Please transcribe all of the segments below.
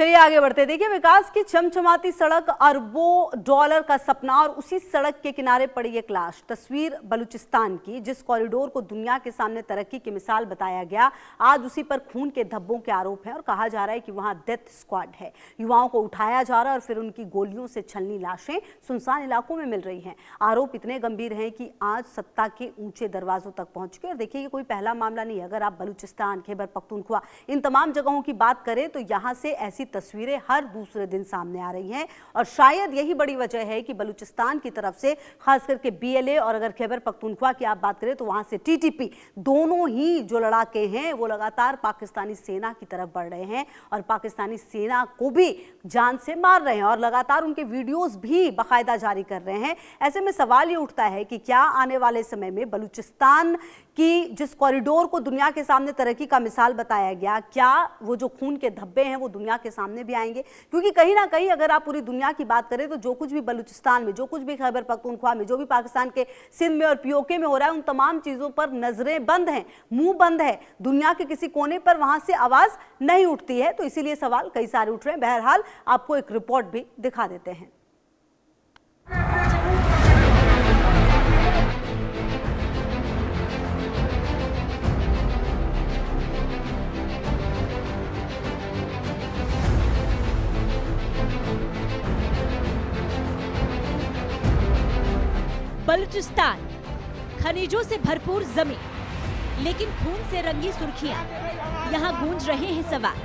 चलिए आगे बढ़ते। देखिए, विकास की चमचमाती सड़क, अरबों डॉलर का सपना और उसी सड़क के किनारे पड़ी एक लाश। तस्वीर बलूचिस्तान की, जिस कॉरिडोर को दुनिया के सामने तरक्की की मिसाल बताया गया, आज उसी पर खून के धब्बों के आरोप हैं और कहा जा रहा है कि वहां डेथ स्क्वाड है। युवाओं को उठाया जा रहा है और फिर उनकी गोलियों से छलनी लाशें सुनसान इलाकों में मिल रही हैं। आरोप इतने गंभीर हैं कि आज सत्ता के ऊंचे दरवाजों तक पहुंच गए। और देखिए, ये कोई पहला मामला नहीं है। अगर आप बलूचिस्तान, खैबर पख्तूनख्वा, इन तमाम जगहों की बात करें तो यहाँ से ऐसी तस्वीरें हर दूसरे दिन सामने आ रही हैं। और शायद यही बड़ी वजह है कि बलूचिस्तान की तरफ से खास करके BLA और अगर खैबर पख्तूनख्वा की आप बात करें तो वहां से TTP, दोनों ही जो लड़ाके हैं वो लगातार पाकिस्तानी सेना की तरफ बढ़ रहे हैं और पाकिस्तानी सेना को भी जान से मार रहे हैं और लगातार उनके वीडियोस भी बाकायदा जारी कर रहे हैं। ऐसे में सवाल ये उठता है कि क्या आने वाले समय में बलूचिस्तान की जिस कॉरिडोर को दुनिया के सामने तरक्की का मिसाल बताया गया, क्या वो जो खून के धब्बे हैं वो दुनिया के सामने भी आएंगे? क्योंकि कहीं ना कहीं अगर आप पूरी दुनिया की बात करें तो जो कुछ भी बलूचिस्तान में, जो कुछ भी खैबर पख्तूनख्वा में, जो भी पाकिस्तान के सिंध में और POK में हो रहा है, उन तमाम चीजों पर नजरें बंद हैं, मुंह बंद है। दुनिया के किसी कोने पर वहां से आवाज नहीं उठती है। तो इसीलिए सवाल कई सारे उठ रहे हैं। बहरहाल आपको एक रिपोर्ट भी दिखा देते हैं। बलूचिस्तान, खनिजों से भरपूर जमीन, लेकिन खून से रंगी सुर्खियां। यहाँ गूंज रहे हैं सवाल,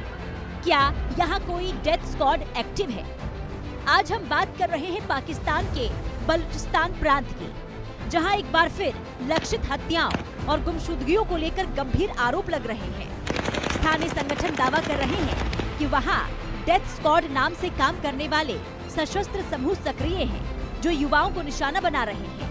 क्या यहाँ कोई डेथ स्क्वाड एक्टिव है? आज हम बात कर रहे हैं पाकिस्तान के बलूचिस्तान प्रांत की, जहाँ एक बार फिर लक्षित हत्याओं और गुमशुदगियों को लेकर गंभीर आरोप लग रहे हैं। स्थानीय संगठन दावा कर रहे हैं कि वहाँ डेथ स्क्वाड नाम से काम करने वाले सशस्त्र समूह सक्रिय हैं, जो युवाओं को निशाना बना रहे हैं।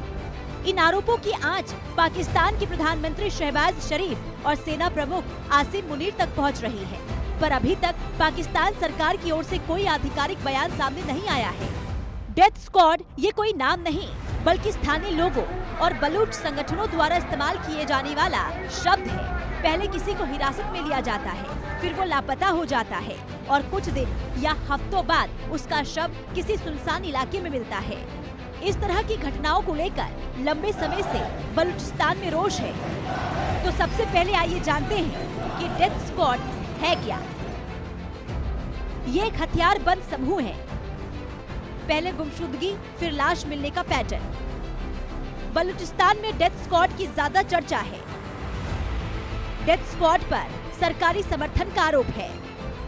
इन आरोपों की आंच पाकिस्तान के प्रधानमंत्री शहबाज शरीफ और सेना प्रमुख आसिम मुनीर तक पहुंच रही है, पर अभी तक पाकिस्तान सरकार की ओर से कोई आधिकारिक बयान सामने नहीं आया है। डेथ स्क्वाड ये कोई नाम नहीं, बल्कि स्थानीय लोगों और बलूच संगठनों द्वारा इस्तेमाल किए जाने वाला शब्द है। पहले किसी को हिरासत में लिया जाता है, फिर वो लापता हो जाता है और कुछ दिन या हफ्तों बाद उसका शव किसी सुनसान इलाके में मिलता है। इस तरह की घटनाओं को लेकर लंबे समय से बलूचिस्तान में रोष है। तो सबसे पहले आइए जानते हैं कि डेथ स्क्वाड है क्या। ये एक हथियारबंद समूह है। पहले गुमशुदगी, फिर लाश मिलने का पैटर्न। बलूचिस्तान में डेथ स्क्वाड की ज्यादा चर्चा है। डेथ स्क्वाड पर सरकारी समर्थन का आरोप है।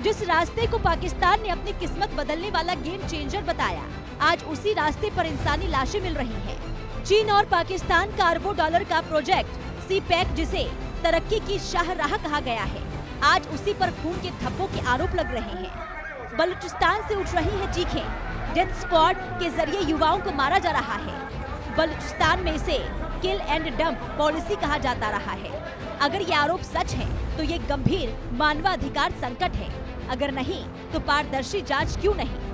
जिस रास्ते को पाकिस्तान ने अपनी किस्मत बदलने वाला गेम चेंजर बताया, आज उसी रास्ते पर इंसानी लाशें मिल रही हैं। चीन और पाकिस्तान का अरबों डॉलर का प्रोजेक्ट CPEC, जिसे तरक्की की शाहराह कहा गया है, आज उसी पर खून के धब्बों के आरोप लग रहे हैं। बलूचिस्तान से उठ रही है चीखें। डेथ स्क्वाड के जरिए युवाओं को मारा जा रहा है। बलूचिस्तान में इसे किल एंड डंप पॉलिसी कहा जाता रहा है। अगर ये आरोप सच है तो ये गंभीर मानवाधिकार संकट है। अगर नहीं तो पारदर्शी जांच क्यों नहीं?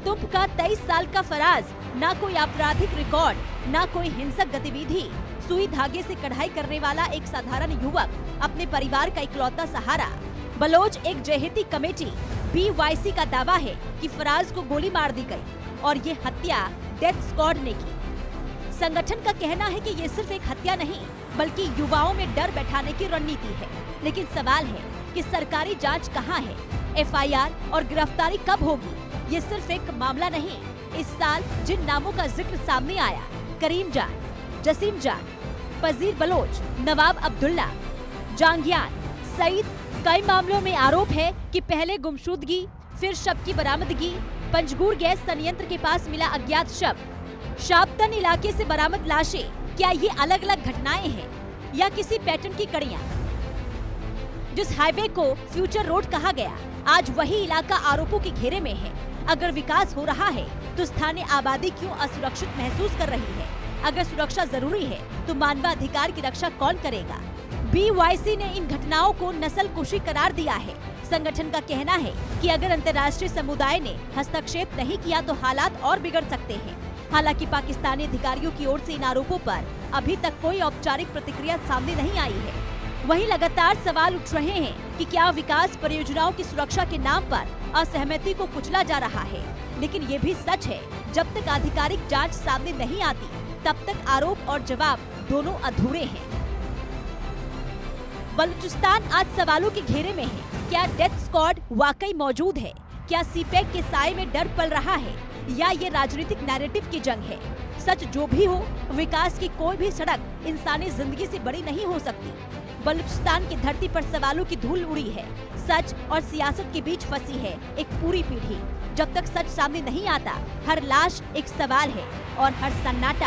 तुम का 23 साल का फराज, ना कोई आपराधिक रिकॉर्ड, ना कोई हिंसक गतिविधि, सुई धागे से कढ़ाई करने वाला एक साधारण युवक, अपने परिवार का इकलौता सहारा। बलोच एक जहेती कमेटी BYC का दावा है कि फराज को गोली मार दी गई और ये हत्या डेथ स्क्वाड ने की। संगठन का कहना है कि ये सिर्फ एक हत्या नहीं, बल्कि युवाओं में डर बैठाने की रणनीति है। लेकिन सवाल है कि सरकारी जांच कहाँ है? FIR और गिरफ्तारी कब होगी? ये सिर्फ एक मामला नहीं। इस साल जिन नामों का जिक्र सामने आया, करीम जान, जसीम जान, फजीर बलोच, नवाब अब्दुल्ला, जांगियान, सईद, कई मामलों में आरोप है कि पहले गुमशुदगी, फिर शव की बरामदगी, पंजगुर गैस संयंत्र के पास मिला अज्ञात शव, शाबतन इलाके से बरामद लाशें। क्या ये अलग अलग घटनाएं हैं या किसी पैटर्न की कड़ियां? जिस हाईवे को फ्यूचर रोड कहा गया, आज वही इलाका आरोपों के घेरे में है। अगर विकास हो रहा है तो स्थानीय आबादी क्यों असुरक्षित महसूस कर रही है? अगर सुरक्षा जरूरी है तो मानवाधिकार की रक्षा कौन करेगा? BYC ने इन घटनाओं को नस्लकुशी करार दिया है। संगठन का कहना है कि अगर अंतर्राष्ट्रीय समुदाय ने हस्तक्षेप नहीं किया तो हालात और बिगड़ सकते हैं। हालांकि पाकिस्तानी अधिकारियों की ओर से इन आरोपों पर अभी तक कोई औपचारिक प्रतिक्रिया सामने नहीं आई है। वहीं लगातार सवाल उठ रहे हैं कि क्या विकास परियोजनाओं की सुरक्षा के नाम पर असहमति को कुचला जा रहा है। लेकिन ये भी सच है, जब तक आधिकारिक जांच सामने नहीं आती तब तक आरोप और जवाब दोनों अधूरे हैं। बलूचिस्तान आज सवालों के घेरे में है। क्या डेथ स्क्वाड वाकई मौजूद है? क्या सीपैक के साए में डर पल रहा है या ये राजनीतिक नैरेटिव की जंग है? सच जो भी हो, विकास की कोई भी सड़क इंसानी जिंदगी से बड़ी नहीं हो सकती। बलूचिस्तान की धरती पर सवालों की धूल उड़ी है। सच और सियासत के बीच फंसी है एक पूरी पीढ़ी। जब तक सच सामने नहीं आता, हर लाश एक सवाल है और हर सन्नाटा